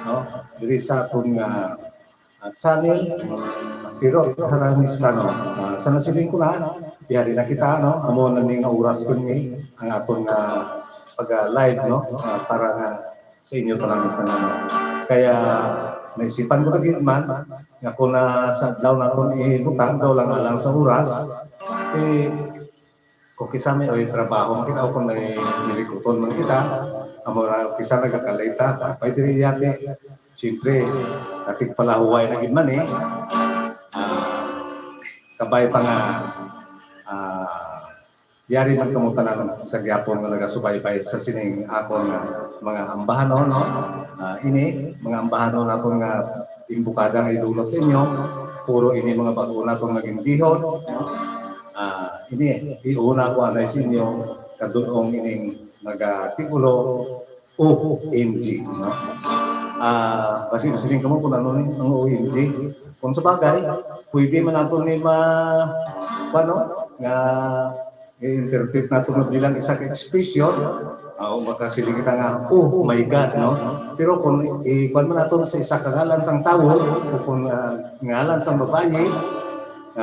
no? Diri sa atong channel, pero haramis ka, no? Sa nasiling ko na, yari na kita, no? Amo na ning oras ko ni ang atong pag-live, no? Para sa inyo talaga no? Kaya naisipan ko na man, nga kung sa daw na kung ibutang, daw lang alang sa oras, kung kisame o trabaho kita o kung nilikuton man kita, amora kisa nagkakalita, pwede rin yate, siyempre, ating palahuway na gid man kabay pa nga, yari man kamutanan sa gyapon nga nagasubaybay sa sining akong mga ambahanon, no? Ini, mga ambahanon akong nga imbukada nga idulot sa inyo, puro ini mga baguna itong naging dihon, ini, iuna ko anay sa inyo, kadulong ining nag-tikulo OMG, no? Kasi siling kamo kung ano ang OMG. Kung sa bagay, pwede man nato ni paano, nga i-interpret nato na bilang isang expression, makasiling kita nga, oh my God, no? Pero kung ikuan man nato sa isa kangalan sang tawo, o kung ngalan sang babae,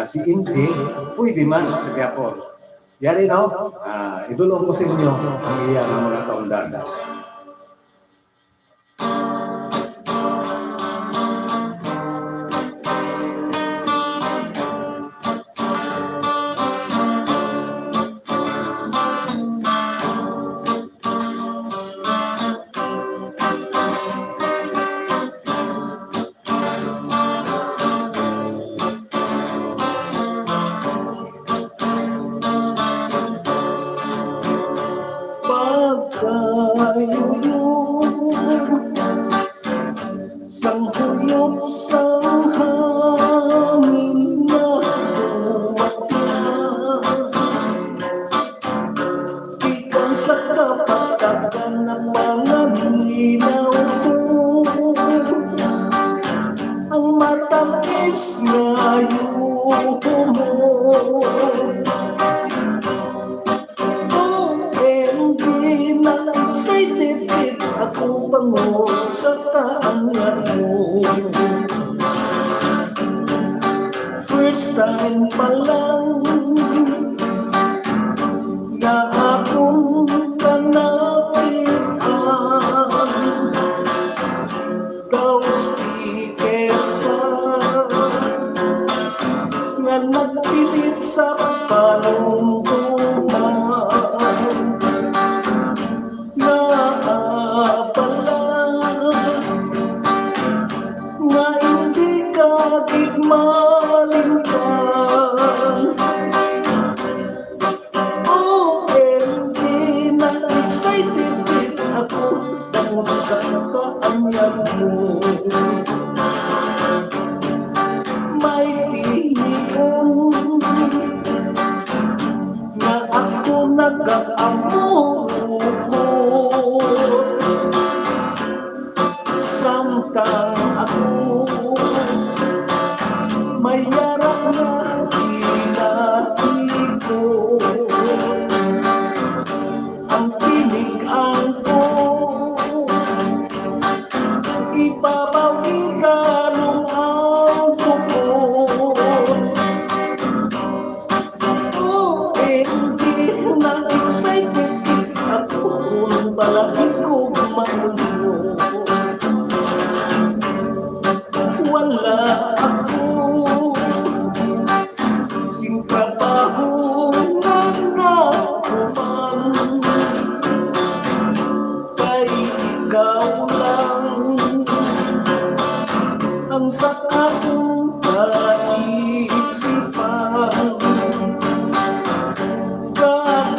si MJ, pwede man sa gyapon. Yari, no? Idulong ko sa inyo ang iya ng mga kaundan. Sanghuyop sa hangin na ikan sa kapatagan ng mga linaw ko, ang matamis na yuko mo. OMG, na-excited ako bango sa kaangat mo. First time pa lang na akong kanapitan, daw speaker ka nga nagpilit sa panungkuman. Malimpan, OMG, na-excited ako dahil sa kaanyag mo. May tinigon na ako nag-aamukot, samtang ako may yarap na hinahiko, ang pinigaan ko ipapawi kalong ang bukod. OMG, na-excited ako kung balaki ko maulog. Wala ako sing trabaho na nakuman, kay ikaw lang ang sa akong kaisipan. Kakapukat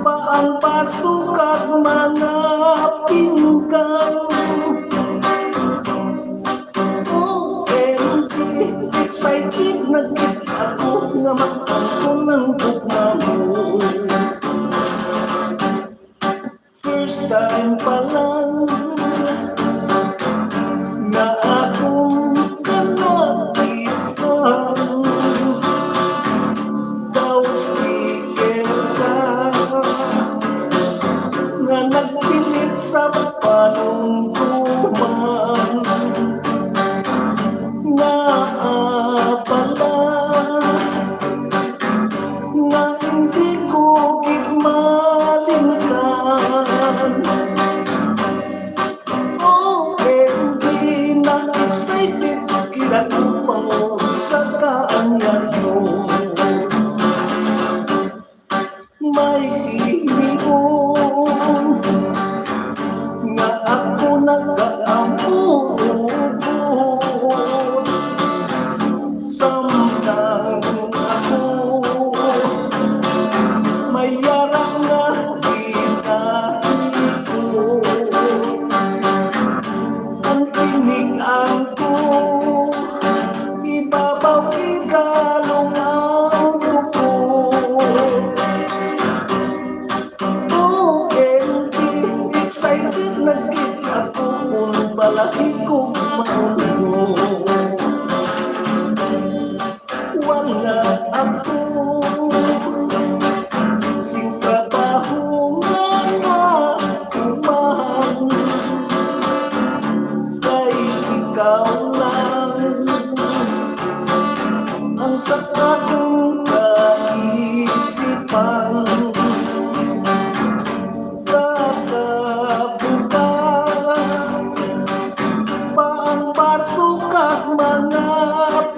pa ang pasok at mga pinggan. OMG, excited na gid ako nga makako ng bukma mo. First time pa lang na akong kanapitan, daw speaker ka nga nagpili sa panungkuman nga pala nga hindi ko gigmalingan. OMG, na excited kinatupang sa kaanyan mo. May iniwan nga ako nag-aamugon samtang ako may yarang na ginahiko. Ang tinigaan ko ibabaw ikalong ang buko. OMG, excited na gid ako kung balahi kong maungo. Wala ako sing trabaho nga umahan kay ikaw lang ang sa akong kaisipan. Kakabuka pa ang baso kag mga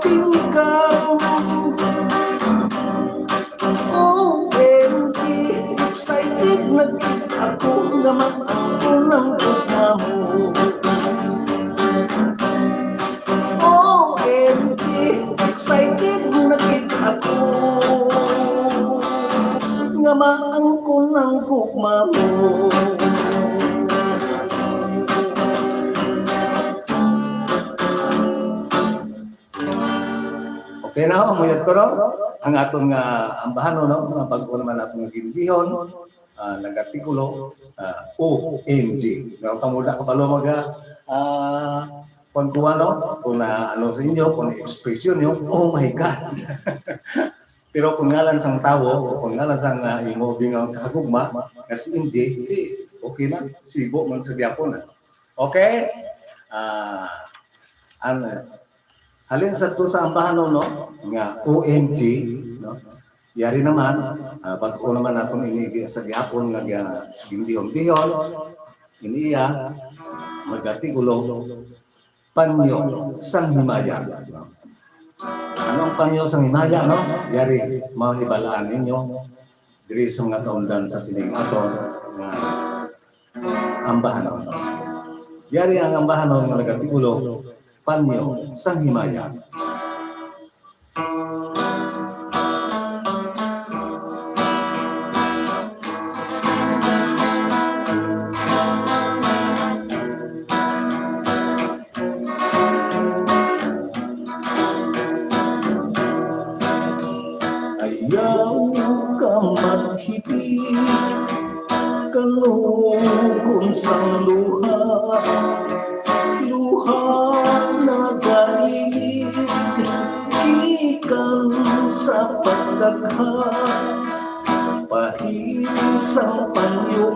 pinggan. OMG, excited na gid ako nga mag-angko ng tugma mo. OMG, excited na gid ako nga maangko ng tugma mo. Okay na, umuyat ko no? Ang atong ambahan no? Nga bago naman atong ginbihon, nag-artikulo, OMG. Ngayon kamuda ka palo kung no? Kung ano sa inyo, kung expression nyo, oh my God! Pero kung ngalan sang tao, o kung ngalan sang imobing ang kagugma, kasi MJ, okay na, sibo man sa Diapon. Okay? Halin sa to sa ambahan no, nga OMG, no? Yari naman, pag-o naman atong inigi sa Diapon nga gindihon-dihon, iniya, mag-artikulo, panyo sang himaya. No? Anong panyo sang himaya, no? Yari, mahibalaan ninyo, diri sa mga kaundan sa sining aton, nga ambahan no? Yari ang ambahan no, nga nag-artikulo, panyo sang himaya. Ayaw ka maghibig kanukon sang luha na galit ikan sa pagdagha pahisang panyo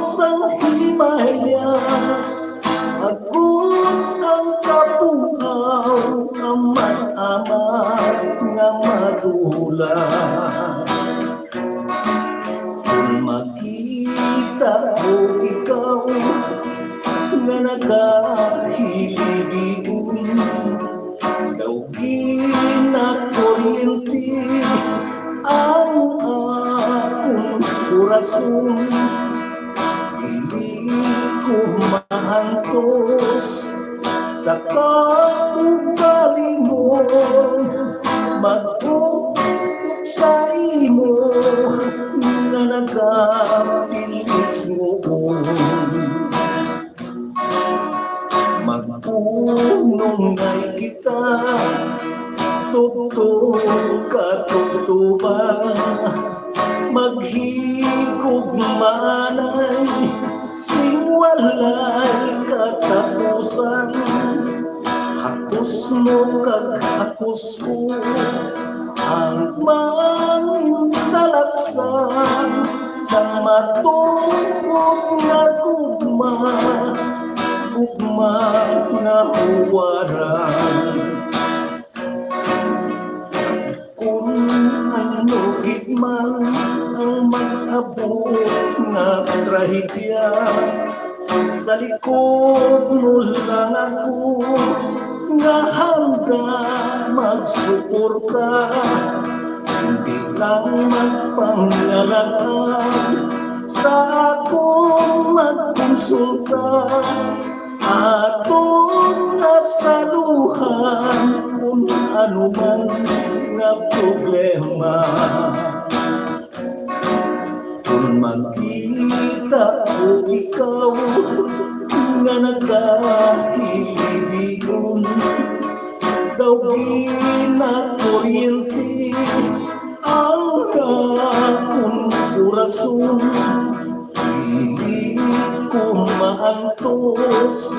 sang himaya. Agut ang kapuhaw amat-amat nga madula. Kung makita ko ikaw nga nagahilibiun, daw ginakuryente ang akong kurason. Dili ko maantos sa kaugali mo, mag-uuk sa imo nga nagapilis mo. Magpunongay kita, tugtog ka tugtuba, maghigugmanay sing walay katapusan. Hakus mo kag hakus ko ang mangintalaksan sa matungkot nga gugma, gugma nga huwaran. Kung ano gitman ang mag-abot nga trahedya, sa likod mo lang ako nga handa magsuporta. Hindi lang magpangalagaan sa akong magkonsulta, atong nasaluhan kung ano man nga problema. Kung makita ko ikaw nga nagkahilibigon, daw ginakuryente ang akong kurason. Hindi ko maantos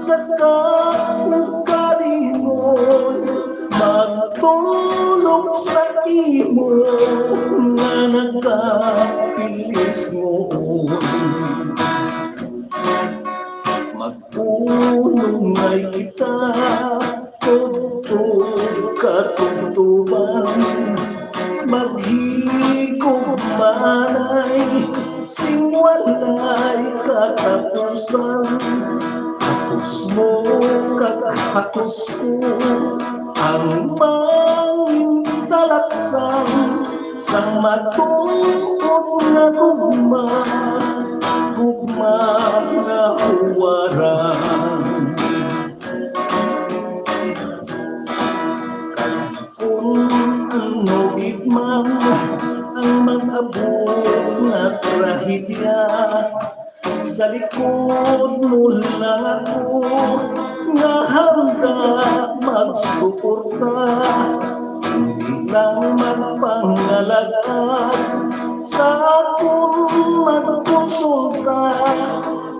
sa kaugali mo, magtulog sa imo nga nagkapilis ngoon. Magpunong ay kita tugtog katugtuban, maghigog manay sing walay katapusan. Hatos mo kakahatos ko ang mangindalaksan sa matuot na gugma, gugma na huwaran. Kung ano gitman ang mag-abot na trahedya, sa likod mo lang ako nga handa magsuporta. Hindi lang magpangalagaan sa akong magkonsulta,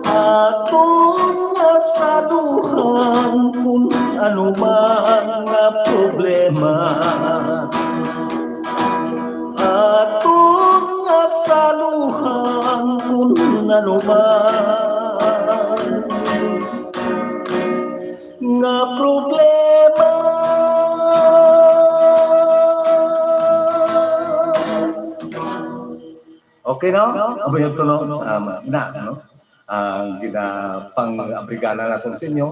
atong nasaluhan kung ano man nga problema. Atong nasaluhan kung ano man nga problema. Okay, no? Abay ito, no? No? Ang ginapang-abrigana natin sa inyo,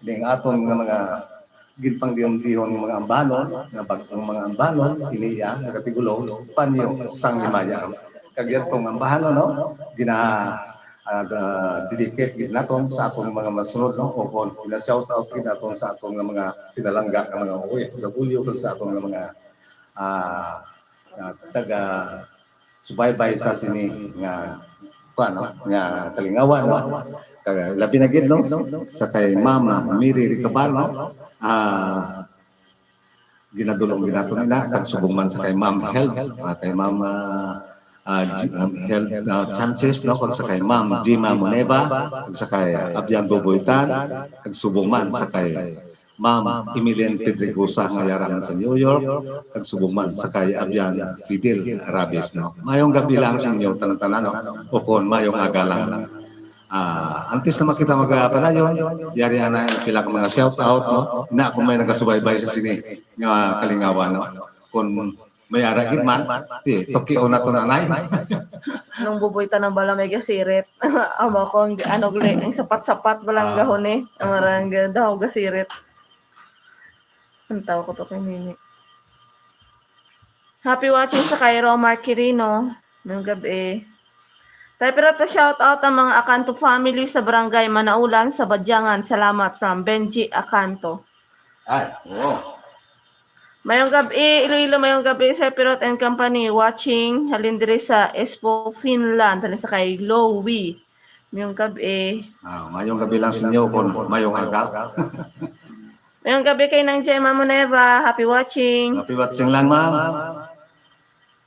yung atong mga ginpang dihon-dihon ng mga ambanon, ng mga ambanon, iniya, nagatigulo, panyo, sang limaya. Kagyan itong ambahanon, no? Dedicate natin sa atong mga masunod, no? O kung pina-shout out natin sa atong mga pinalangga ng mga OFW, sa atong mga taga subaybay sa sini nga nga kalingawan, no? Labi na gid, no? Sa kay Mama Miri Ricabal, ginadulong ginato nila kag subong man sa kay Ma'am Health, kay Mama Health Sanchez, no? Kag sa kay Ma'am Jima Moneva, kag sa kay Abyan Boboitan, kag subong man sa kay Ma'am Emilian Pedregosa nga yaran sa New York, kag subong man sa kay Abyan Fidel Arabes, no? Mayong gabi lang sa inyo tanan-tanan, no? O kon mayong agalang. Antes na makita magpanayon, yari ana pila ka mga shout out, no? Na kung may nagasubaybay sa sini nga kalingawan, no? Kung may aragid man, tokyo na to nanay. Nung bubuitan ng bala may gasirit. Amo ko ang sapat-sapat balang gahon eh. Amarang daw gasirit. Ang tao ko to kay Mimi. Happy watching sa kay Romar Quirino. Ng gabi. Tayo pero to shout out ang mga Acanto family sa Barangay Manaulan sa Badyangan. Salamat from Benji Acanto. Ay, oo. Mayong gabi, Iloilo mayong gabi sa Pirot and Company watching halindiri sa Espoo, Finland. Halin sa kay Lowy. Mayong gabi. Mayong gabi lang sa inyo kung mayong aga. Mayong gabi kay Nang Gemma Moneva. Happy watching. Happy watching lang, ma'am.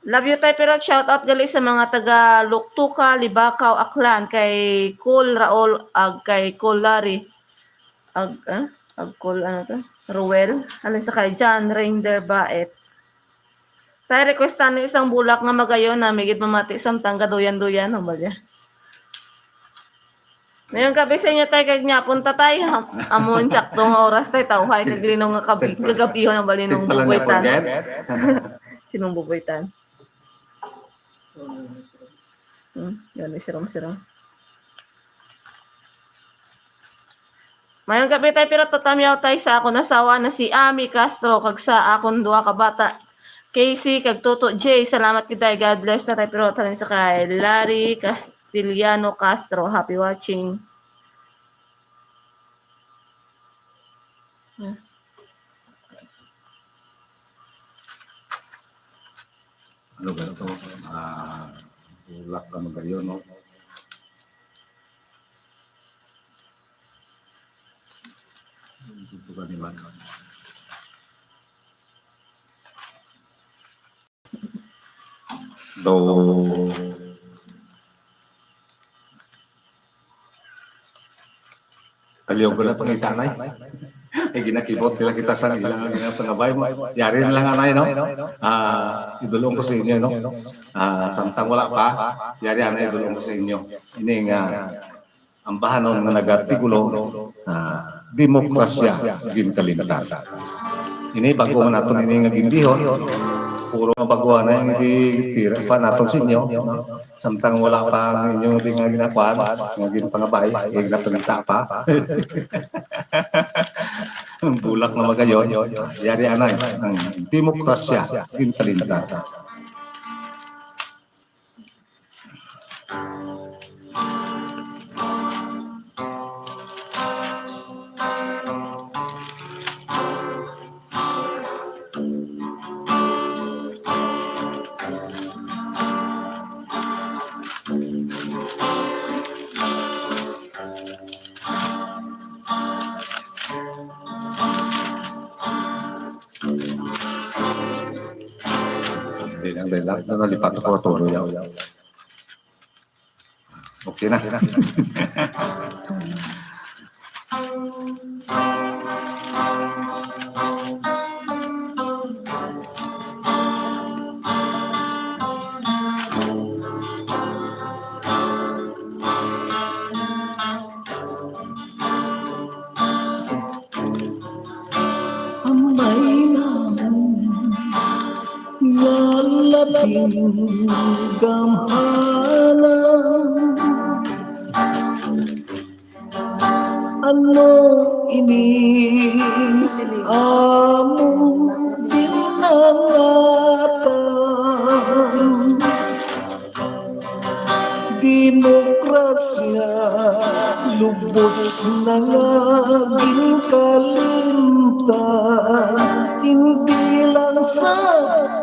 Love you tayo pero shout out gali sa mga taga Luktuka, Libakaw, Aklan kay Col Raol ag kay Col Larry. Col ano to? Ruel. Alin sa kay John Reinder Baet. Tayo requestan ng isang bulak nga magayon na migit mamati samtang gaduyan-duyan. Ano ba niya? Ngayon kabi sa inyo tayo kag niya, punta tayo. Amon saktong oras tayo, tawhay kag linong nga kagapihon ng balinong Pala niya buboytan. forget. Sinong buboytan? Yan, siram-siram. Mayong gabi tayo pero tatamyaw tayo sa akong nasawa na si Ami Castro kag sa akong duha ka bata. Casey kag Toto J, salamat kita. God bless na tayo pero talin sa kay Larry Castiliano Castro. Happy watching. Ano ba ito? Bulak na magayon, no? Ito ba naman? Do. Kaliyong ko na pangitanay. Ginakibot nila kita sa ilang pangabay mo. Yari na lang anay, no? Idulong ko sa inyo, no? Samtang wala pa, yari anay idulong ko sa inyo. Ini nga, ang bahanon nga nag-artikulo, demokrasya ginkalimtan. Ini bago man natin ini nga gindihon, puro mabaguhan na yung tira pa natin sa inyo. Samtang wala pa ang inyong di nga ginakuan, nga ginpangabay, ginapalita pa. Ang bulak na magayon, yari anay, ang demokrasya ginkalimtan. Belak na nalipat ako todo yaw. Okay na. Gamhanan ano ini among dinangatan demokrasya lubos na nga ginkalimtan hindi lang sa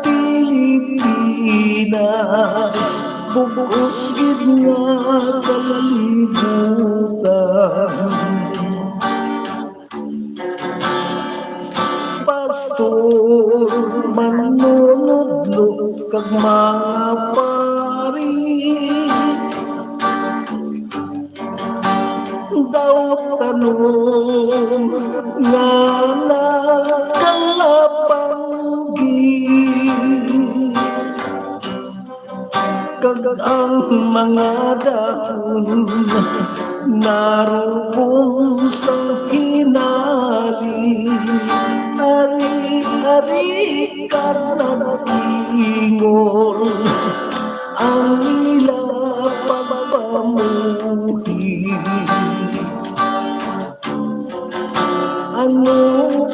Pilipinas bugos gid nga kalalibutan pastor manunodlo kag mga pari daw tanong nga nakalapanggi kag ang mga dahon naroon sa hinali ari-ari karatingol ang ila pagpamuhi ano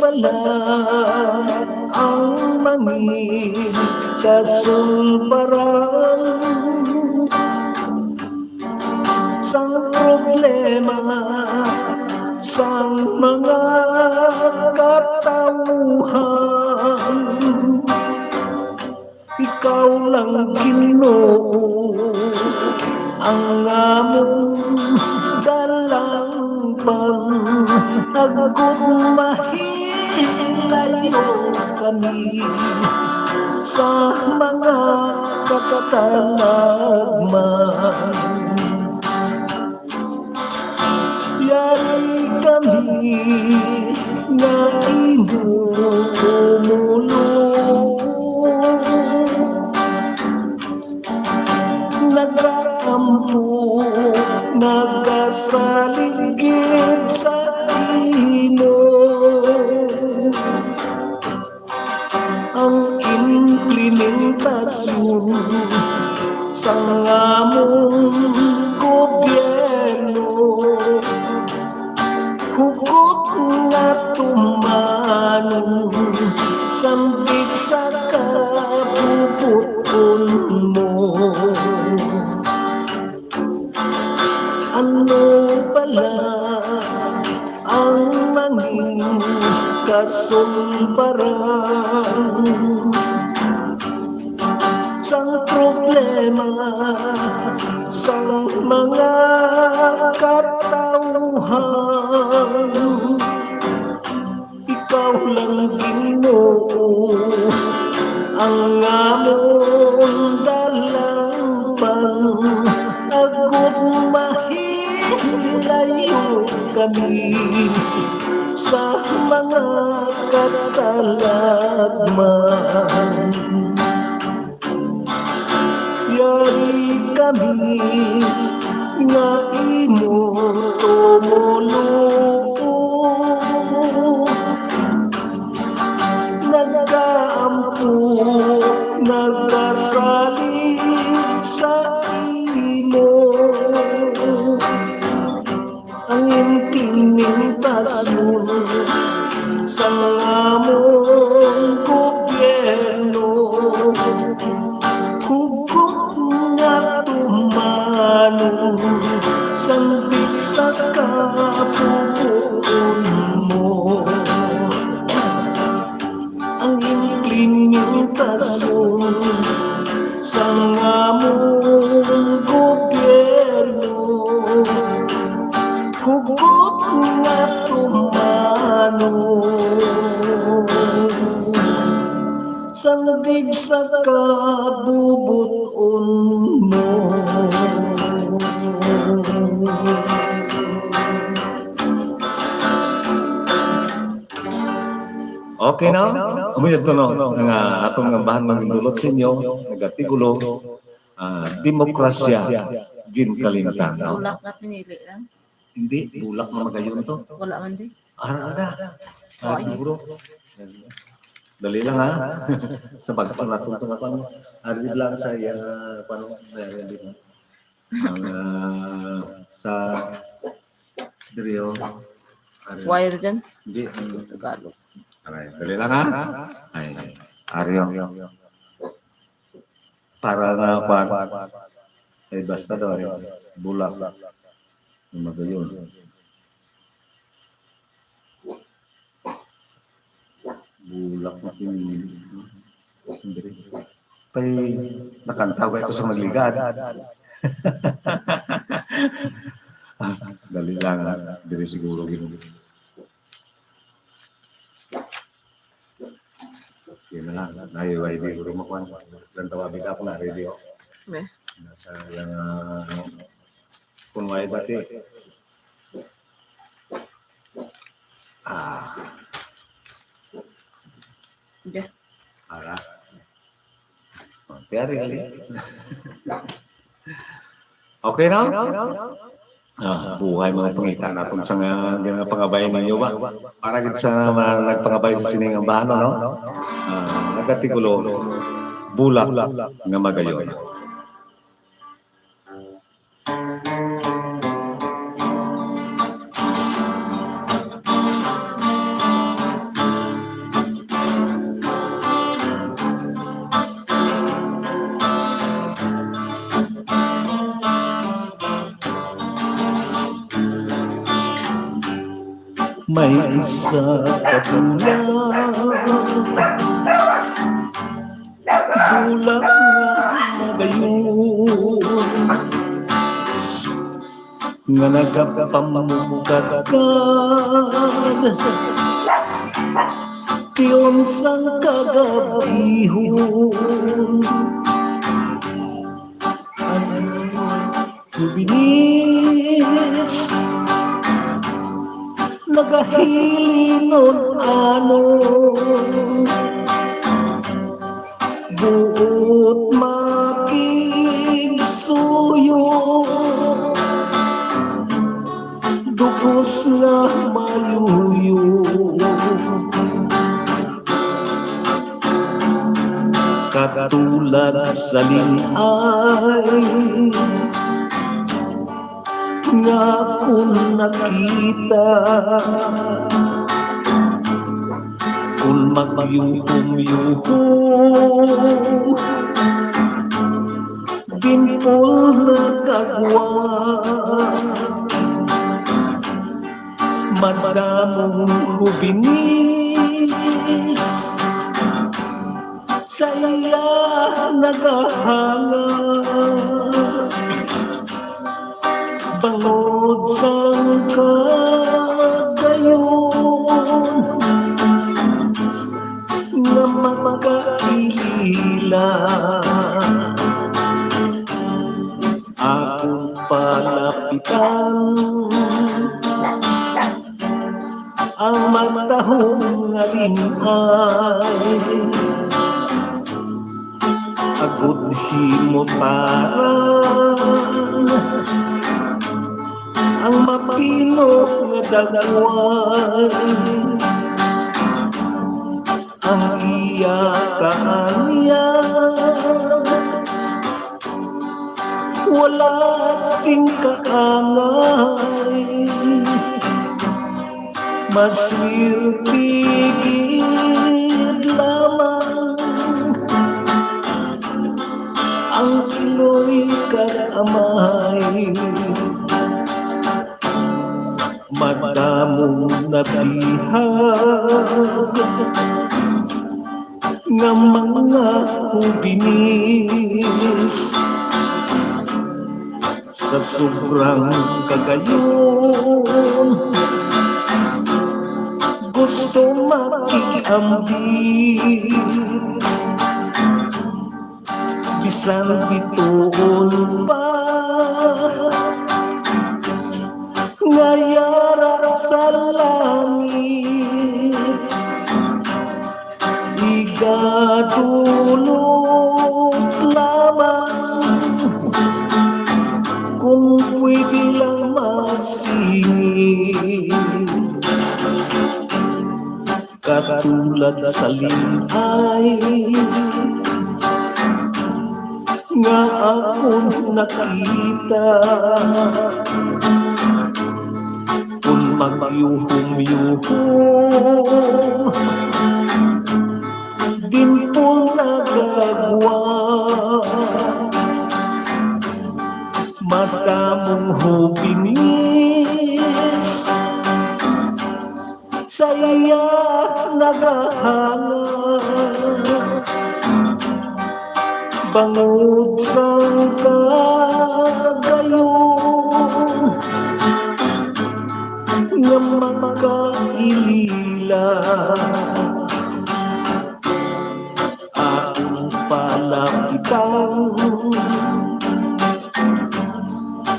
pala ang mangin kasulbaran sang problema sang mga katauhan ikaw lang Ginoo ang among dalang agud mahilayo kami sa mga kakatalagman yari kami nga imo tumulong nagasaligid sa imo. Ang implementasyon sa among gobyerno, hugot nga tumanong sambit sa kabubuton mo. Ano pala ang nanging kasumbaran sang problema sang mga katauhan? Ikaw lang Ginoo ang among dalang pang-agod, mahilayo kami sa mga katalagman. Yari kami nga imo tumulong, nagaampo nagasalig sa imo. Ang implementasyon sa among gobyerno, hugot nga tumanong sambit sa kapupuon mo. Ang implementasyon sa among gobyerno, hugot nga tumanong sandig sa kabubuton mo. Okay na? Umuyad ko no, nga atong nga bahan magindulot sa inyo, nagatigulo, demokrasya, ginkalimtan. No? Bulak na pinili lang. Hindi, bulak na magayon to. Wala man di. Arada. Siguro. Dali lang ha. Sa pagkakang natutong ako. Arad lang sa paano di ba? Sa Drio. Wire dyan. Hindi. Tagalog. Aray, dali lang ha. Ay, Aryo. Para na pa. Ay, basta daw. Bulak. Magayon. Bulak na pinili. Pay, nakantawag ito sa magligad. Dali lang. Dili siguro gino. Yan na lang. Nahiway di ko rumakuan. Dan tawagin ako na radio. Nasa yung kung may bati. Diyan. Ara. Piyari kali. Okay na? Buhay mga pangita natin sa nga pangabayan ninyo ba? Para gid sa nagpangabay sa sining ang bahano, no? Nagatigulo, bulak nga magayon. May isa katulad, bulak nga magayon, nga nagapamukadkad, tiyon sang kagabihon. Ang binis nagahilinon ano, buot makigsuyo, na maluyo. Katulad sa linay nga kung nakita, kung magyuhum-yuhum ginpol na kagwa, madamong hubinis sa iya nagahanga, bangod sang kagayon na magkailila. Akong palapitan ang matahong ngalingay, agud himotaran ang mapino nga dagway, ang iya kaanya wala sing kaangay, maswirtigid lamang ang kiloy kaamay, madamong nabihag nga mga hubinis sa sobrang kagayon, gusto makiambit bisan bituon pa ngayara sa langit, igadulot lamang kung pwede lang masingit, katulad sa linay nga akong nakita, kung magyuhum-yuhum dimpol nagagwa, madamong hubinis sa iya nagahanga, bangod sang kagayon nga magkailila. Akong palapitan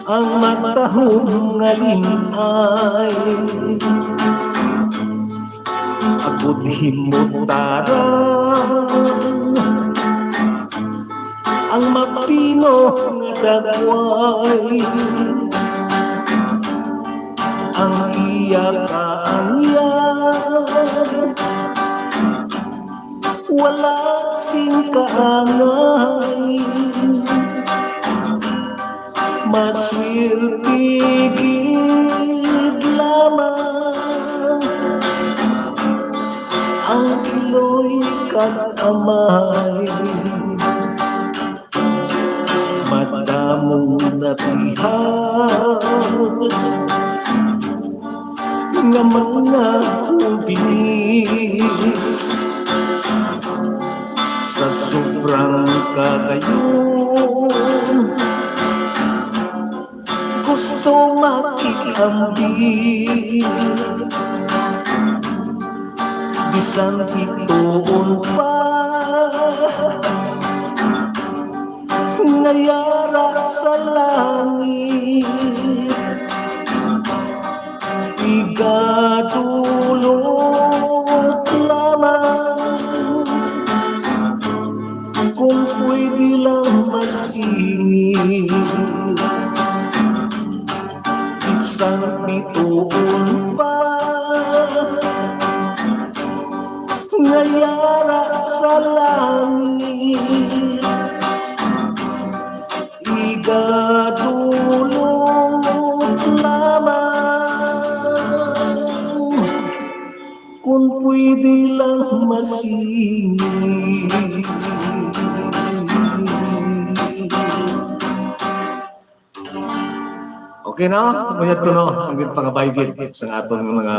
ang matahong ngalinay, agud himutaran ang mapino nga dagway, ang iya kaanyag wala sing kaangay, maswirtigid lamang ang kiloy kaamay, madamong nabihag nga mga hubinis sa sobrang kagayon, gusto makiambit bisan itoon pa ngayara sa langit, igadulot lamang kung pwede lang masingit, sang bituon pa ngayara sa langit igadulot lamang kung pwede lang masingit. Okay na? Mayat ko no, ang pangabaygit sa atong mga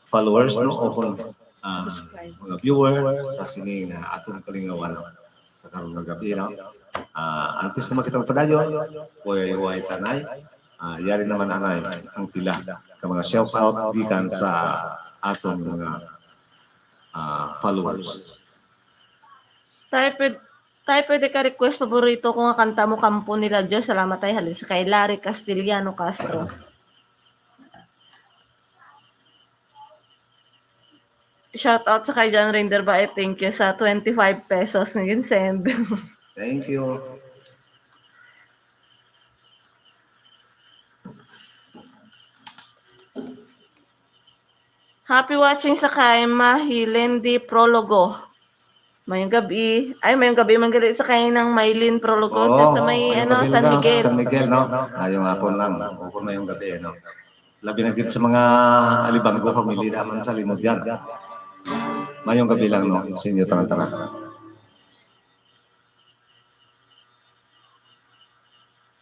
followers, no? O kung mga viewers sa sining atong kalingawan sa karong nga gabi, no? Antes na makitang padayon, way tanay, yari naman anay ang pila ka mga shout out gikan sa atong mga followers. Tayo pwede ka request paborito ko nga kanta mo Kampo nila Diyos. Salamat tayo halin sa kay Larry Castiliano Castro. Shout out sa kay John Rinder Bae. Thank you sa 25 pesos na yun send. Thank you. Happy watching sa kay Mahilendi Prologo. Mayong gabi. Ay, mayong gabi man gali sa kay ng Maylin Prologo. Just sa may San Miguel. San Miguel, no? Yung hapon lang. Hapon na yung gabi, no? Labi na sa mga alibanggo family naman sa limod yan. Mayong gabi lang, no? Sa inyo, tara-tara.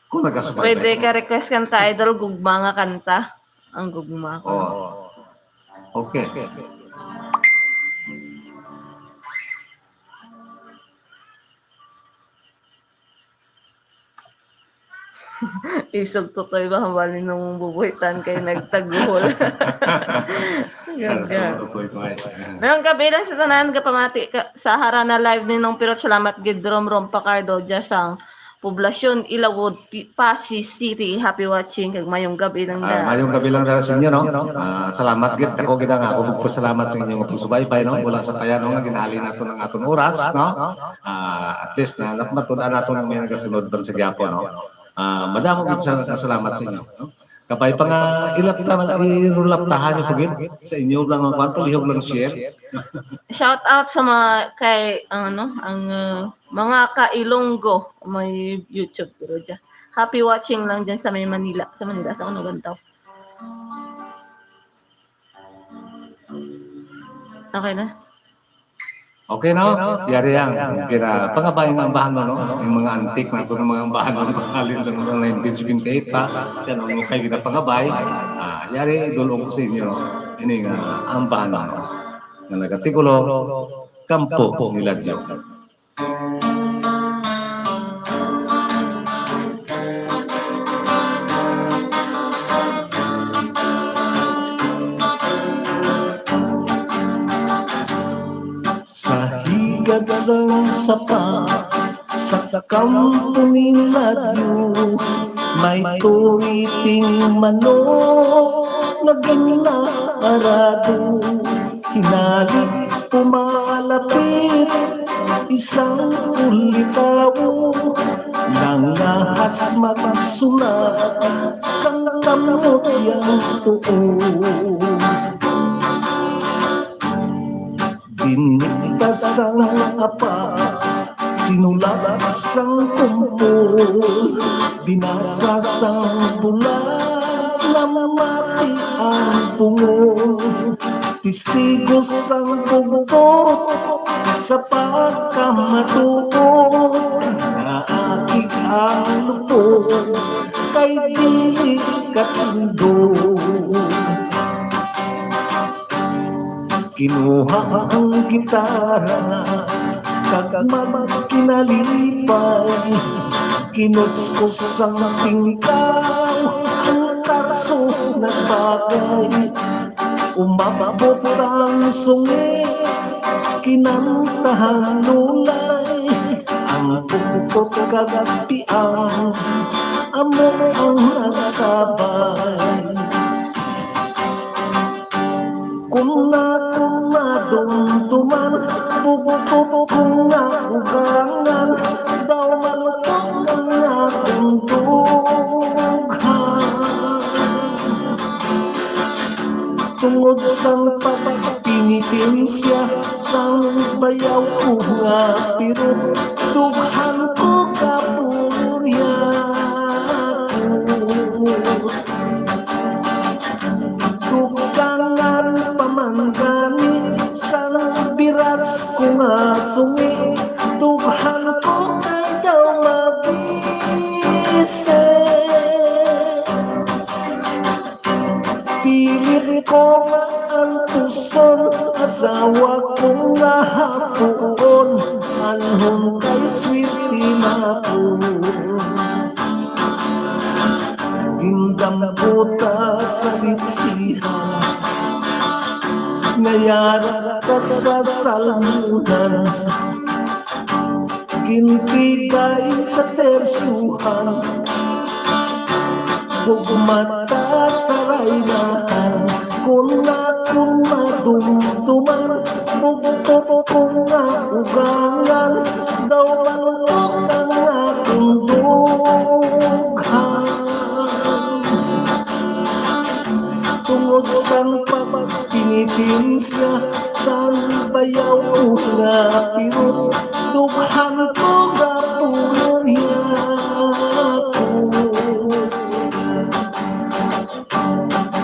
Kung nagkasubay. Pwede ka request kanta, idol, gugma nga kanta. Ang gugma ko. Okay. Isog to to'y ba hambalin nung bubuhitan kay nagtaguhol. Ganda. Mayroong gabi lang sa tanan kapamati sa harana live ni nung Pirot. Salamat gid Rom Pacardo Jasang Poblasyon Ilawod Pasig City. Happy watching kag mayong gabi lang na. Mayong gabi lang dara sa inyo, no? Salamat gid ako gid nga ako magpasalamat sa inyong pagsubaybay, no? Mula sa tayan no nga ginali nato ng aton oras, no? At least na napmatudan nato ng may nagasunod sa gyapon, no? Madamo gid sa salamat sa inyo, no? Kapay pa nga irulaptahan niyo pagid sa inyo lang ang kwanto lihog lang share. Shout out sa mga kay ang mga ka-Ilonggo may YouTube pero dyan. Happy watching lang dyan sa may Manila. Sa Manila, sa Unogantaw. Okay na? Okay, no? Yari yan. Kira, pangabayan nga ang bahan mo, no? Yung mga antik na ito ng mga bahan mo, pangalin sa mga 1978 pa. Yan, ang kayo kita pangabay. Yari, idulong ko sa inyo. Ini nga, ang bahan mo. Na nagatikulo, Kampo nila Diyo. Sang sapa sa kampo nila Diyo may tuwiting manok na ginarado hinalik pumalapit isang ulitaw nangahas magsulat sa kamot yang tuon Binigtas ang apa, sinulat sang kumpul, binasa sang bulan, namati ang pungol, tistigo sang bugbog, sa pagkamatuod, naakit ang lupog, kay dili katindog. Kinuha ang gitara, kagmamag kinalipay, kinuskus ang tingkaw, ang tarso nagbagay, umabot ang sungi, kinantahan lulay, ang pupukot kagapiang, amo ang nagsabay. Kung nadumduman, bubukot kung naugangan, daw malupok ang akong dughan. bayaw ko nga pirot, dughan ko kapurya ko. Dugangan pamanggani, sang biras ko nga sungi, dughan ko kadaw mabise. Pilit ko nga ang tuson, asawa ko nga hapon, anhon kay sweetie na ko. Gindam ko ta sa litsihan, ngayara ka sa salmunan, gintigay sa tersyuhan, mata sa raynahan, kung akong madumduman, bugtot kong nga ugangan, daw palunok ang akong dughan. Tungod sang pagpinitin siya, sang bayaw ko nga pirot, dughan ko nga pulurya ko.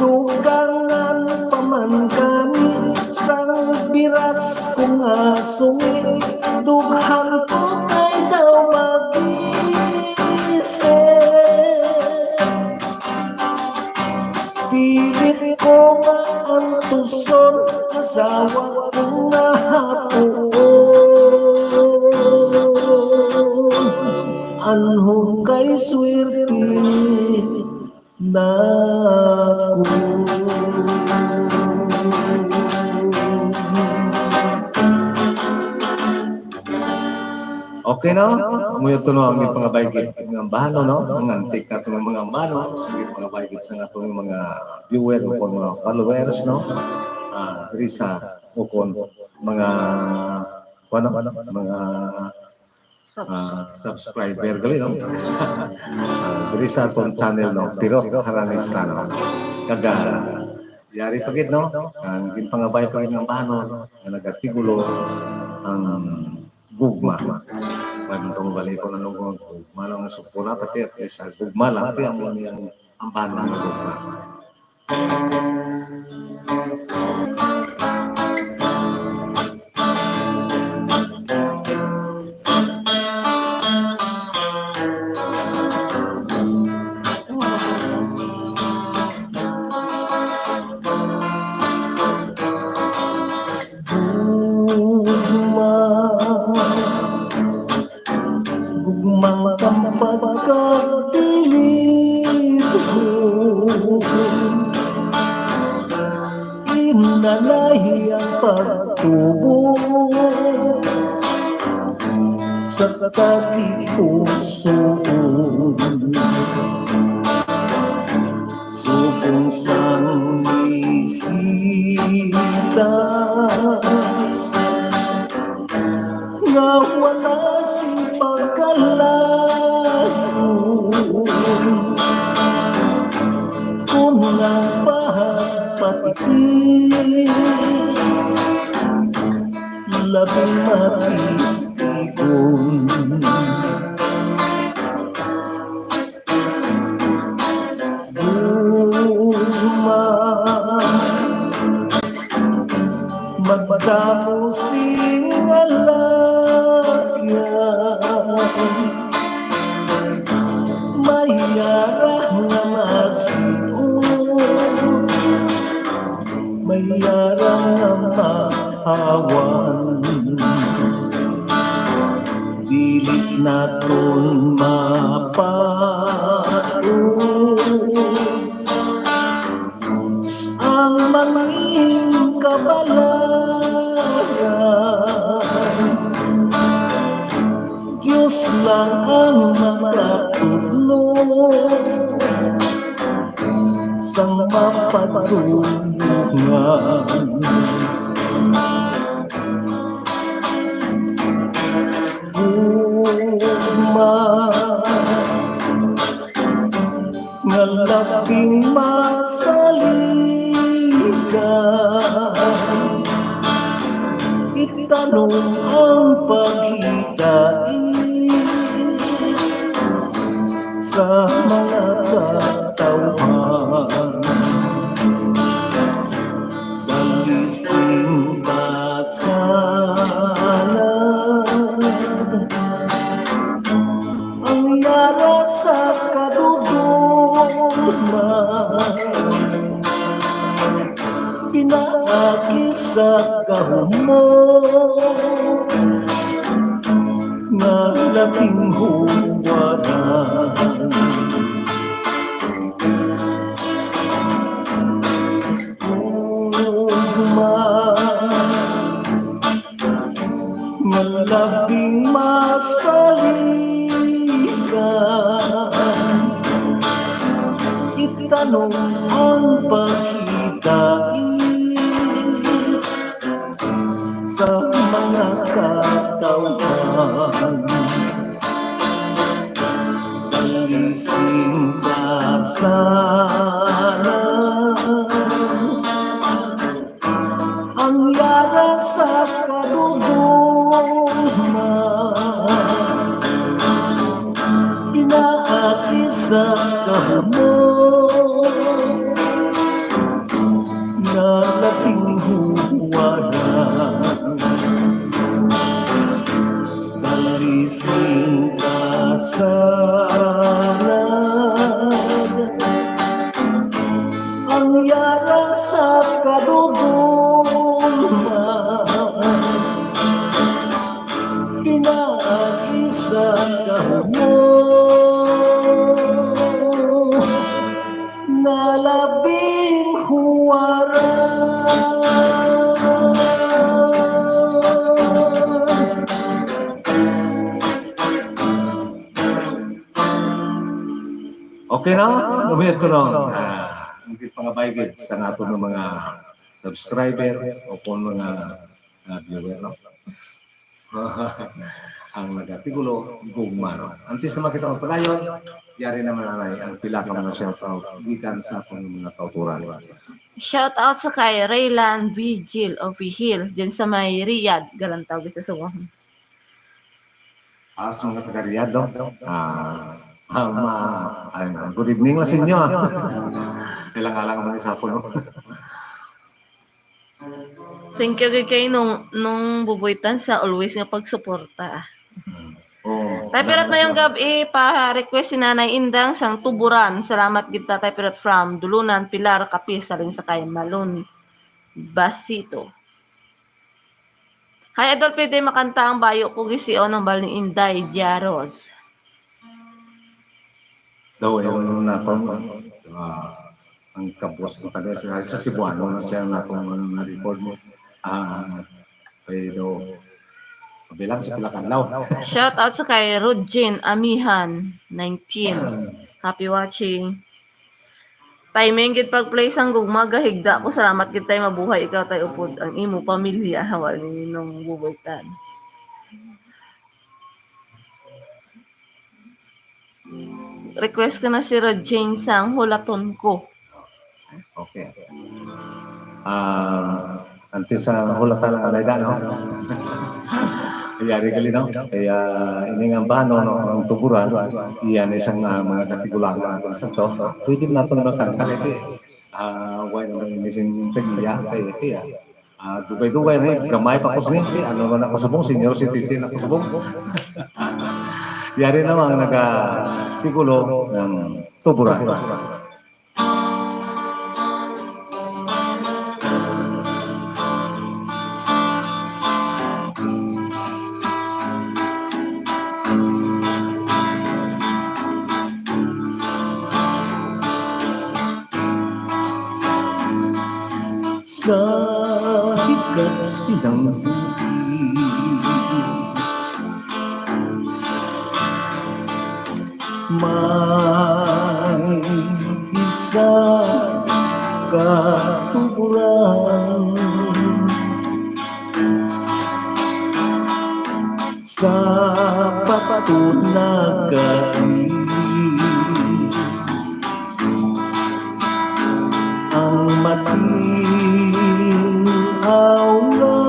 Dugangan pamanggani, sang biras ko nga sungi, dughan ko kay daw mabise. Pilit ko nga ang tuson, asawa ko nga hapon, anhong kay swerte na ko. Okay no? Muyo to no ang mga baygit ng bano no? Ang antik na itong mga bano, ang mga baygit sa atong mga viewer o mga followers no? Diri sa ukon mga mga subscriber gali no? Diri sa atong channel no? Pirot Haranes na no? Kaga yari pagid no? Ang ginpangabay pagid ng bano nga nagatigulo ang gugma. Pagkatong balik ko na nung gugma lang supo na pati at sa gugma lang pati ang paano na gugma. Gugmang pagkapilit ko, inanay ang pagtubo sa katipuson. Subong sang isitas, nga wala si pagkalayo, kung nagpapati labing matitikon. Magdamo singalagyan, mayara nga masiun, mayara nga mahawan, dilit naton mapaun ang manging kabalaran. Diyos lang ang makatulong sang mapatulungan. Gugma nga labing masaligan, itan Itanong ang paghitain sa mga katawhan. Dalising ka sana ang yara sa kadudulman, pinaaki sa kahumo nga labing huwaran. Nga labing masaligan, itanong ang paghitain sa mga katawhan. Dalising ka sana ang yara sa kadudulman, pinaaki sa kahumo nga labing huwaran. Dalising ka sana ang yara sa kadudulman, pinaaki sa kahumo na labing huwaran. Okay na? Lumiyad ko lang. Hindi pangabaygid sa nato ng mga subscriber o kung mga viewer. No? Ang nagatigulo, gugmano. Antes na makita ang pagayon, yari naman ang pila ka mga shoutout gikan sa akong mga kauturan. Shout out sa kay Raylan Vigil o Vigil dyan sa may Riyadh, Galantaw, sa Suwang. As mga taga-Riyadh, good evening lang sa inyo. Kailangan mo sa po. Thank you kay nung bubuitan sa always nga pagsuporta. Tay Pirot na yung gabi pa-request si Nanay Indang sang tuburan. Salamat kita Tay Pirot from Dulunan, Pilar, Kapis, saling sa kay Malon Basito. Kaya Idol pwede makanta ang bayo ko gisiyo ng bal ni Inday Diaros. Daw yung natong ang kapos ng taga sa Cebuano na siya natong na-record mo. Pero bilang sa Pulacanlaw. Shout out sa kay Rodjin Amihan 19. Happy watching. Timing gid pag-play sang gugma gahigda ko salamat gid tay mabuhay ikaw tay upod ang imo pamilya wala ninong bubuitan. Request ko na si Rodjin sang hulaton ko. Okay. Antes sa hulatan ng alayda, no? Kaya regali, no? Kaya iningang bano, no? Ang tuburan, iyan isang mga katigulangan natin sa to. Pwede natin makanta ito, why naman inisin tagiya, kaya dugay-dugay na gamay pa ko siya, ano man ako subong, senior citizen ako subong. Yari naman nagtigulo ng tuburan. Sa hikat silang bukid, may isa katuburan sa patunagan. Ang mating aula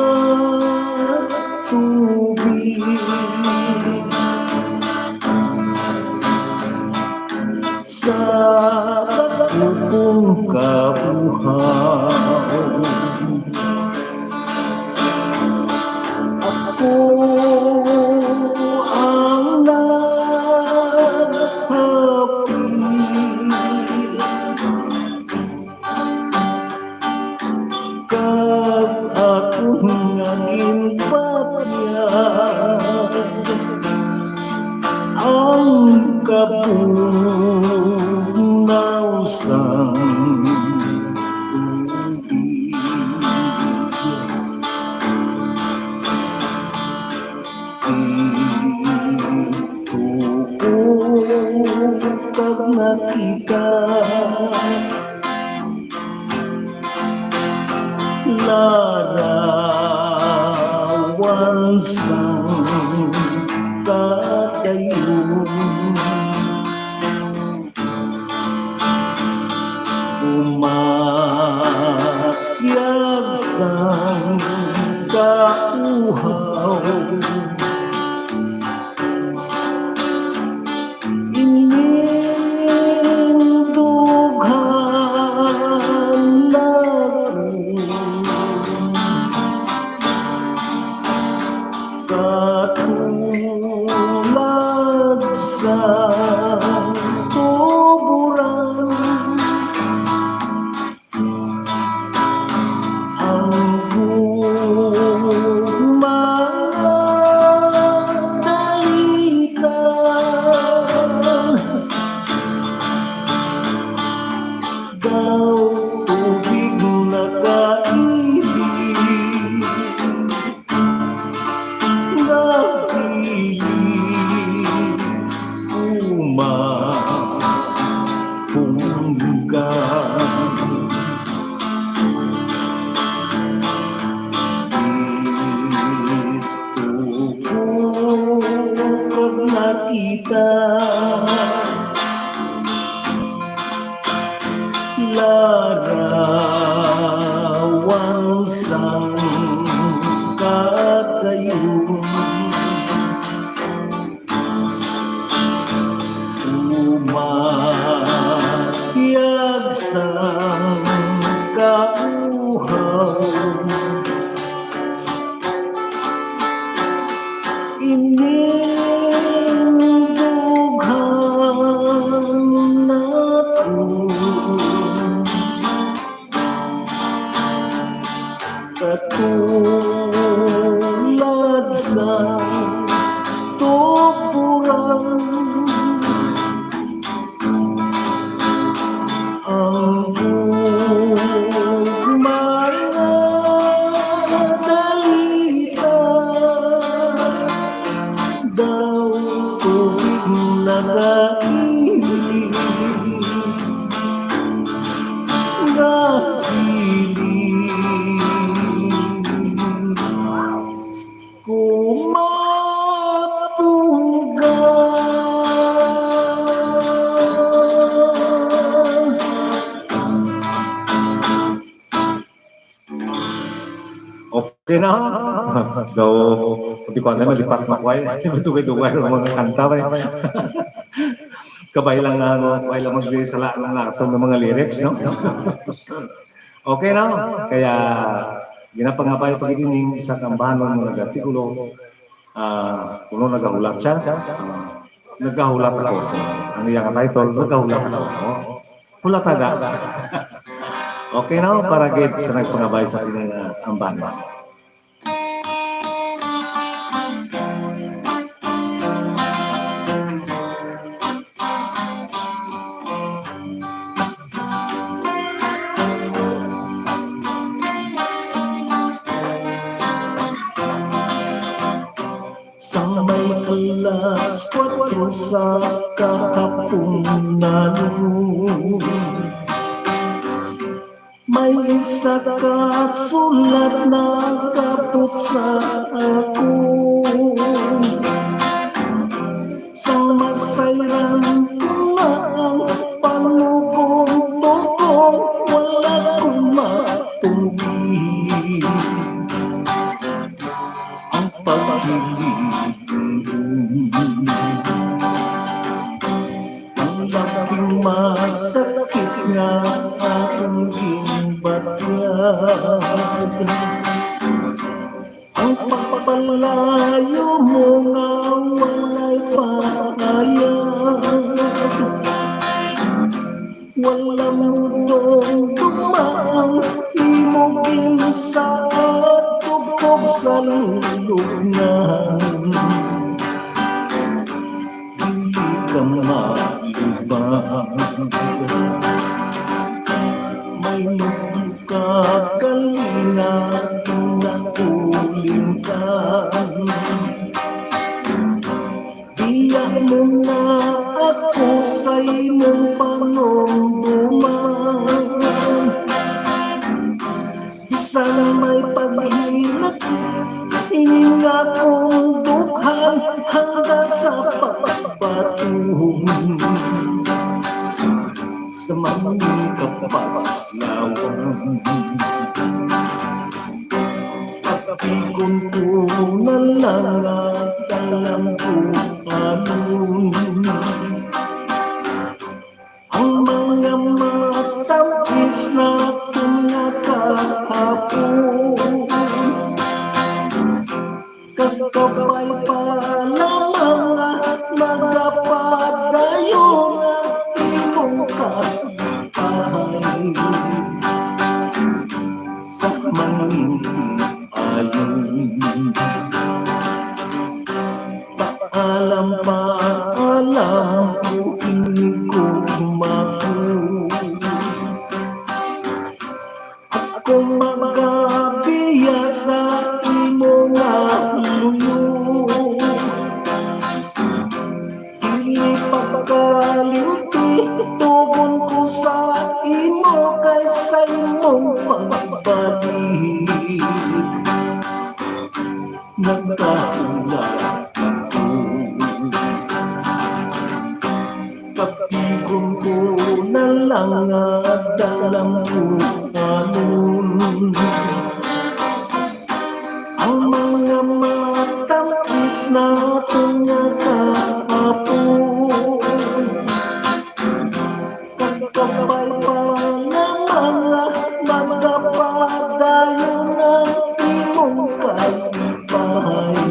sa dakong kauhaw. Ako ang naghapit kag akong naging patyag ang kapunaw sang tubig. Kag nakita larawan sang katayon, umakyag sang kauhaw. Inindughan ako katulad sa tuburan, ang mga dalitan daw tubig na kaibig, napilit umapunggan. Ito ko pag nakita larawan sang katayon, umakyag sang kauhaw. Inindughan ako katulad sa tuburan, ang mga dalitan daw tubig na kaibig, kumapunggan. Okay na. Daw, hindi ko alam, malipat na ko ay. Dugay-dugay ang mga kanta. Kabay lang na, kabay lang mag-sala ng lahat ng mga lyrics, no? Okay na. Kaya, ginapangabay pag-ining isang kambahan ng mga artikulo. Kuno nagahulap siya. Nagahulap ako. Ang iyang title, nagahulap ako. Hulataga. Okay na, para gid sa nagpangabay sa inyong ambahan. Sa may alas 4 sa kahapunan, may isa ka sulat na kaput sa ako. Sa masayran ko na ang panugong-tugong, wala kong matubig. Ang pag-ibig, ang Maging masakit nga akong ginbatyag. Ang pagpapalayo mo nga walay pahayag. Walang mundong dumaan, imong sa tugtog sa lulugnan. Hindi ka malibang, may magkakalingan na ulingan. Iyak mo na ako sa imong panumduman. Sana may paghinat, ininga kong dukhan hanggang sa pagbatung. Sa mga kapaslawan, pagpikon ko na lang at alam ko anong ang mga matapis na kahapon. Kakabay pa lamang at magapadayon ang imong kapahay sa mangingin ayon. Paalam ko hindi ko maku. Ako magabiya sa imo nga luyo. Dili pagkalimti tugon ko sa imo kaysa imong pagbalik. Nagkahula ako, kapikon ko na lang at alam ko anong ang mga matamis na kahapon. Kakabay pa lamang at magkapadayon ang imong kalipahay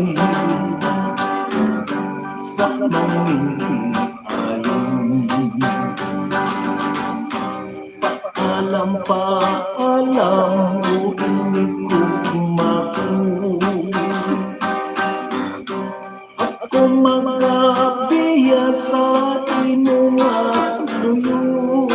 sa mangingin ayon. Paalam mo hindi ko maku. Ako magabiya sa imo nga luyo.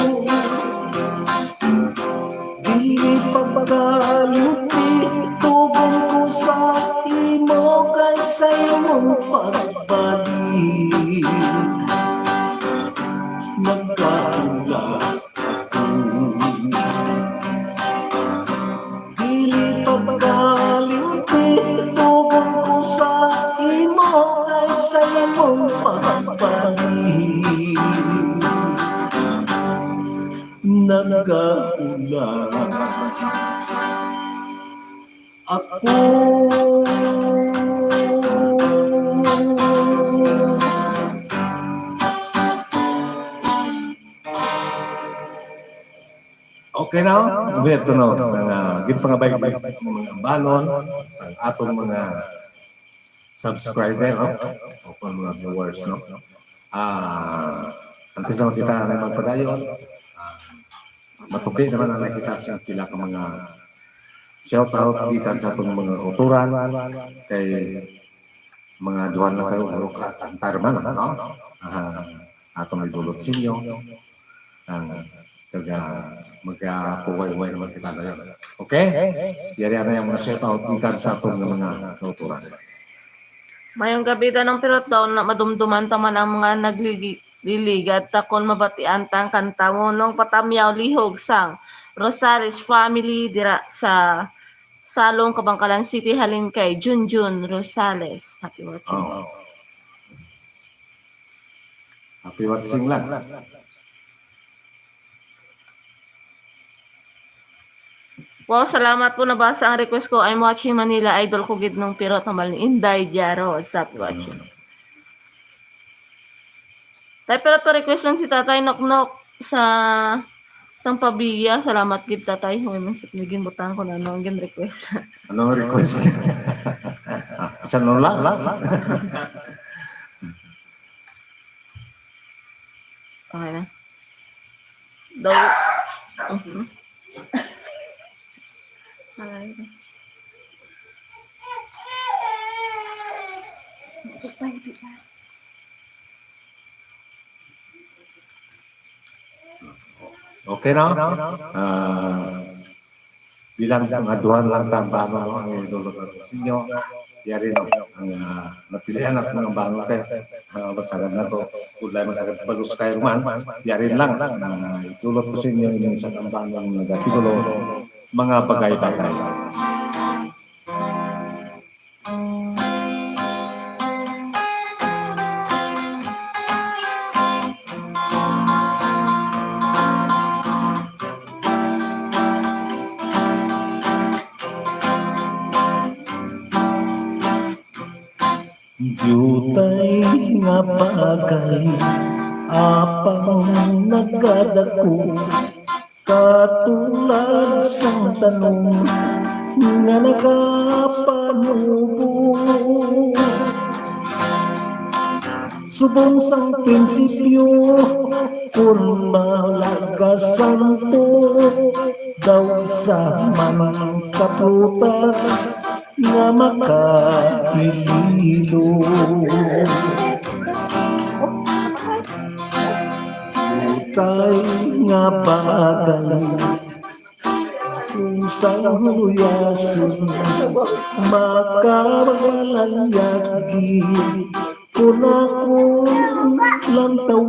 Dili pagkalimti tugon ko sa imo kaysa imong pagbalik. Nagkahula ako, dili pagkalimti tugon ko sa imo kaysa imong pagbalik. Nagkahula ako. Okay now, Alberto no, gid pangabay mga balon sa atong mga subscriber no, o kung mga viewers no. Antes na kita na magpadayon, matupi naman ang nakita sa pila ka mga shout out gikan sa atong mga uturan kay mga duwan na kayo haro ka kantar man no. Atong idulot sa inyo ang magkapuway-way naman kita na yun. Okay? Yari na yung mga shout-out ikan sa itong mga nauturan. Mayong gabi ng pirot daw na madumduman taman ang mga naglililigad takon mabatian tang kanta mo nung patamyaw lihog sang Rosales family dira sa Salong Kabangkalan City halin kay Junjun Rosales. Happy watching. Oh. Happy watching lang. Wow, salamat po nabasa ang request ko. I'm watching Manila Idol ko gid nung pirot na malin Inday Jaro. Happy watching. Tay, pero to request lang si Tatay Noknok sa sang pabiya. Salamat gid Tatay. Huwag man sa pinigin butang ko na ano ang request. Anong request niya? Sa nula? Okay na. Daw. Ay. Okay na? Bilang pangaduhan lang tambano ang idolo ko sa inyo. Yari no, ang napilihan at mga bango kayo. Basagad na to. Kulay masagad balus kayo man. Yari lang. Itulot ko sa inyo yung isang tambano ng nagatitulo. Mga bagay-bagay. Jutay nga bagay apang nagadako katulad sang tanong nga nagapanubo subong sang prinsipyo kung malagasan to daw sa man kaprutas nga makahililo Jutay nga bagay kung sa huyason makabalalyagi kung akong lantaw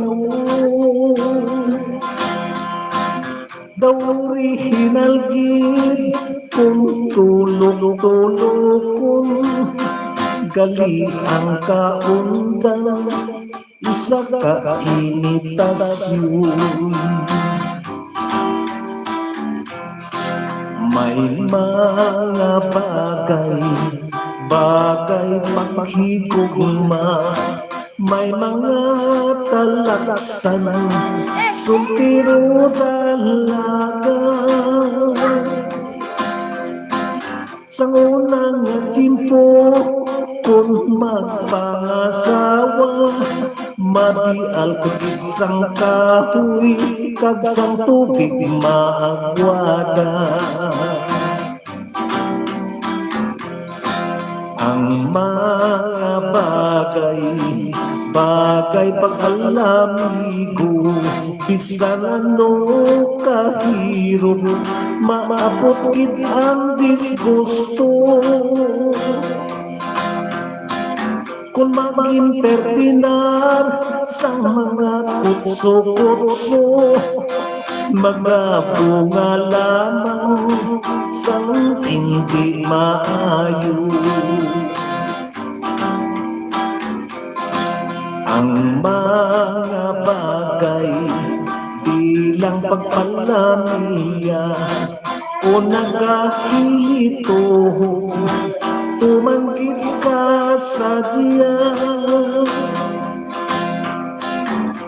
daw original gid kung tulog-tulog kung gali ang kaundan isa ka initasyon may mga bagay paghigugma may mga talaksan sultiro dalaga sang unang timpo kung magpangasawa mabial kagid sang kahoy kag sang tubig maagwada ang mga bagay pag-alamigo bisan ano kahirap maabot gid ang disgusto kung mag-impertinar sa mga kutso-kutso mga bunga lamang sa hindi maayo ang mga bagay bilang pagpalamiya o nagahilito tumanggit ka sa diya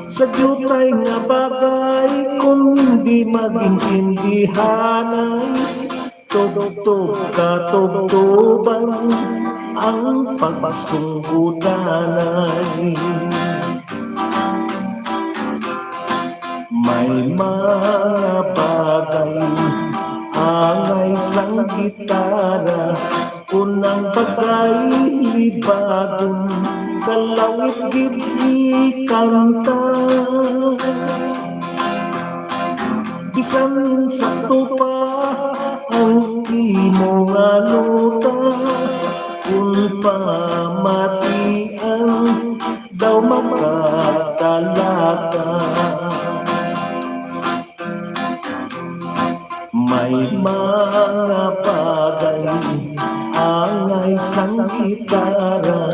sa jutay nga bagay kung di magintindihan ay tugtog katugtuban ang pagsunggutan ay may mga bagay angay sang gitara unang bagay libagon kalawit gid ikanta bisan sa tupa ang imong anuta kung pamatian daw makatalaga may mga bagay angay sang gitara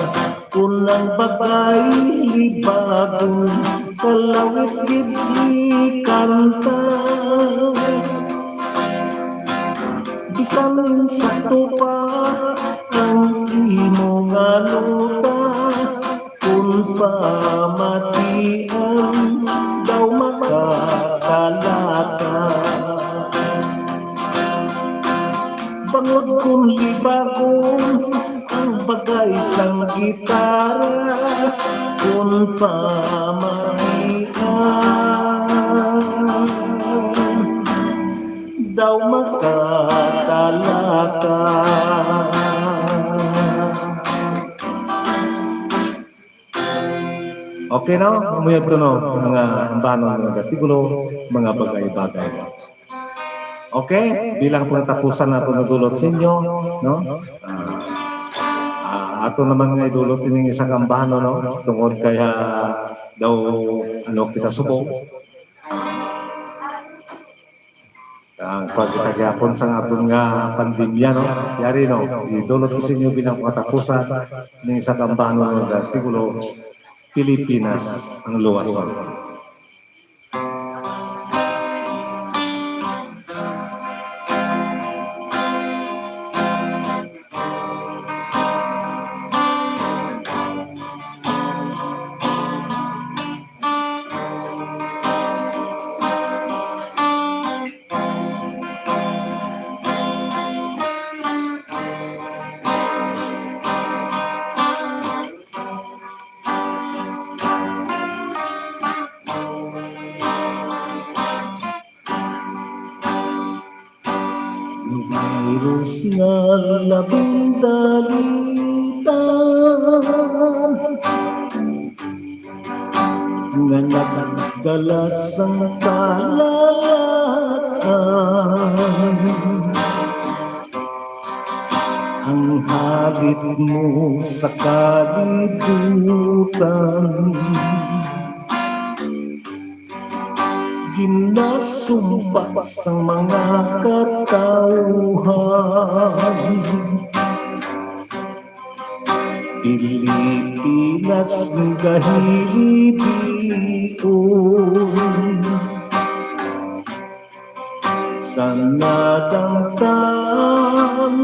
unang bagay libagon kalawit gid ikanta bisan sa tupa ang imong anuta kung pamatian pamahian daw makatalaka. Okay na, umuyab ko no, mga ambanon, mga artikulo, mga bagay-bagay. Okay, bilang pagtapusan na ito nadulot sa inyo, no? Ato naman nga idulot din yung isang ambano, no? Tungod kaya daw, ano, kita subok. Ang pagkitagyapon sa aton nga pandemya, no? Yari, no? Idulot ko sa inyo bilang pagtapusan ng isang ambano ng artikulo, Pilipinas ang luwason. Virus na labing dalitan nga nagdala sa kalalatan. Ang halit mo sa kalibutan, ginasumpa sa mga katauhan. Pilipinas gahilibiton sa nadamdam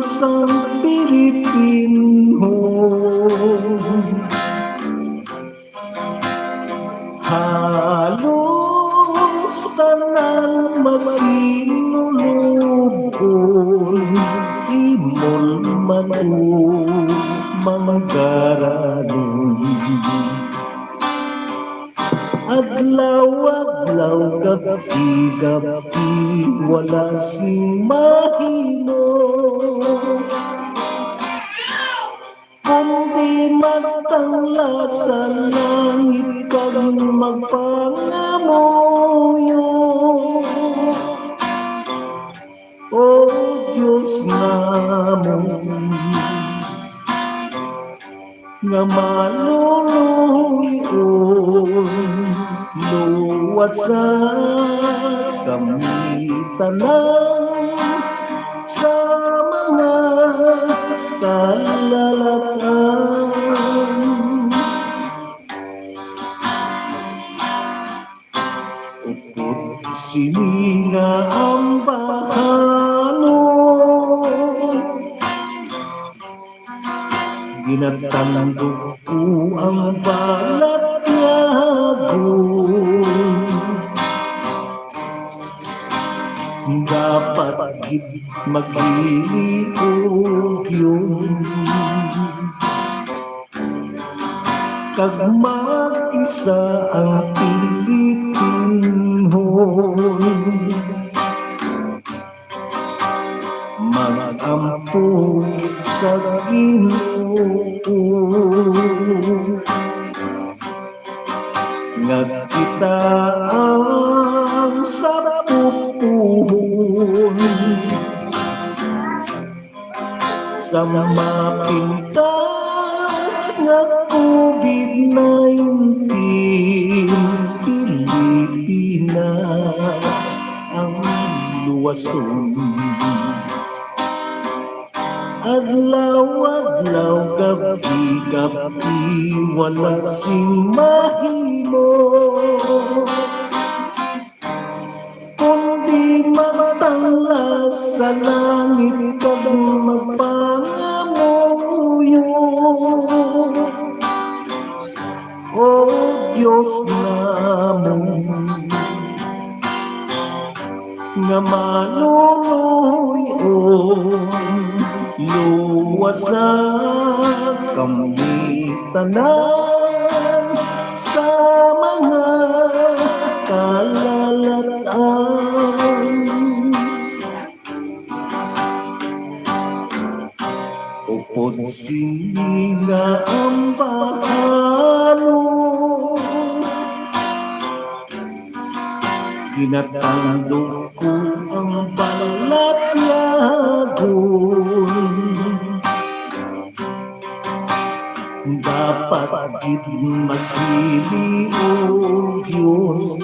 sang Pilipino. Halos tanang masinulubon, imol manu manggaranon. Adlaw-adlaw, gabi-gabi, wala sing mahimo, kundi magtangla sa langit kag magpangamuyo. O Diyos namon, nga maluluyon, luwasan kami tanan sa mga kalalatan. Upot sininga ang bahanon, ginatandog ko ang balat yagon. Dapat magliliog yun, kag mag-isa ang Pilipinhon. Mag-ampun sa Ginoo nga kita ang sapupuhon sa mapintas nga COVID-19. Pilipinas ang luwason. Adlaw-adlaw, gabi-gabi, wala sing mahimo, kundi magtangla sa langit kag magpangamuyo. O Diyos namon, nga maluluyon, luwasan kami tanan sa Upod sila ang bahano, ginatando ko ang balat yagon. Dapat gid maghiliog yun,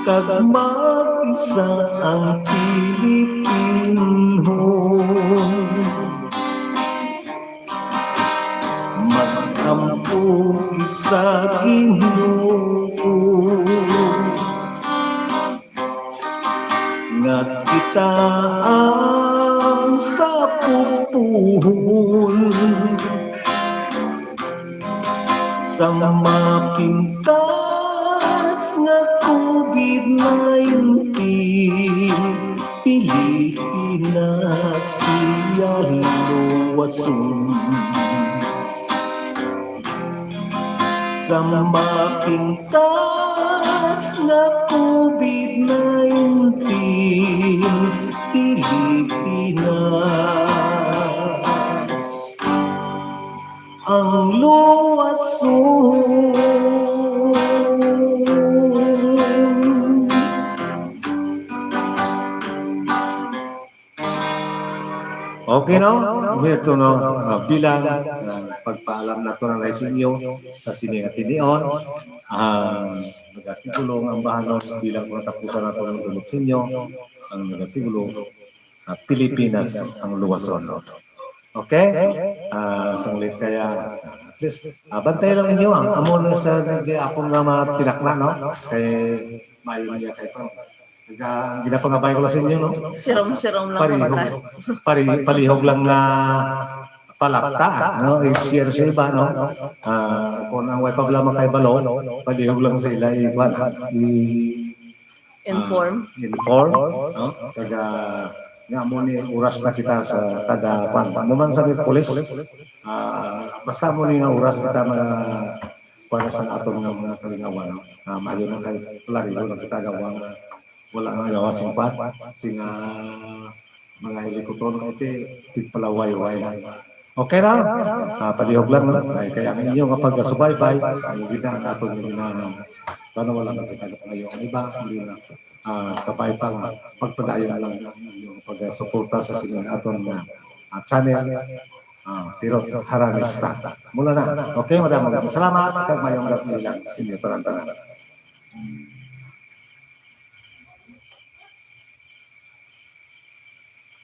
kag mag-isa ang Pilipino. Mag-ampugit sa Ginoo nga kita ang sa pupuhon sa mapintas nga COVID-19. Pilipinas iyaluwason sa mapintas nga COVID-19. Pilipinas ang luwason. Okay, no? Ito, no? Bilang pagpaalam na ito ng inyo sa siningatinion, nagatigulo ang bahanon bilang matapusan na ito ng dulog sa inyo, ang nagatigulo, Pilipinas ang luwason. Okay? Sanglit kaya, at least, bantay lang ninyo, ang amon sa akong nga mga tinakna, no? Kay mayo niya kayo pa. Ginapangabay ko lang sa inyo, no? Sirom-sirom lang po tayo. Palihog lang na palakta, no? I-share sa iba, no? Kung ang way problema kay Balo, palihog lang sa ila, Inform. no? Kaya nga mo ni oras na kita sa kada pan. Muman sa pulis, basta mo ni nga oras kita para sa atong mga kalingawan, no? Mayo na kay Clario na kita gawang wala nga gawa simpat singa mga helikopter na iti tigpalaway-way na. Okay na? Palihog lang, no? Ay, kaya ang inyo kapag subaybay, ay gina ang atong ginanang paano wala na kita ngayon. Ang iba, hindi na kapay pa nga pagpadayon lang yung pag-suporta sa sinyong atong channel. Pero haranista. Mula na. Okay, maraming salamat. Kag mayong gabi lang. Sinyo, tarantanan.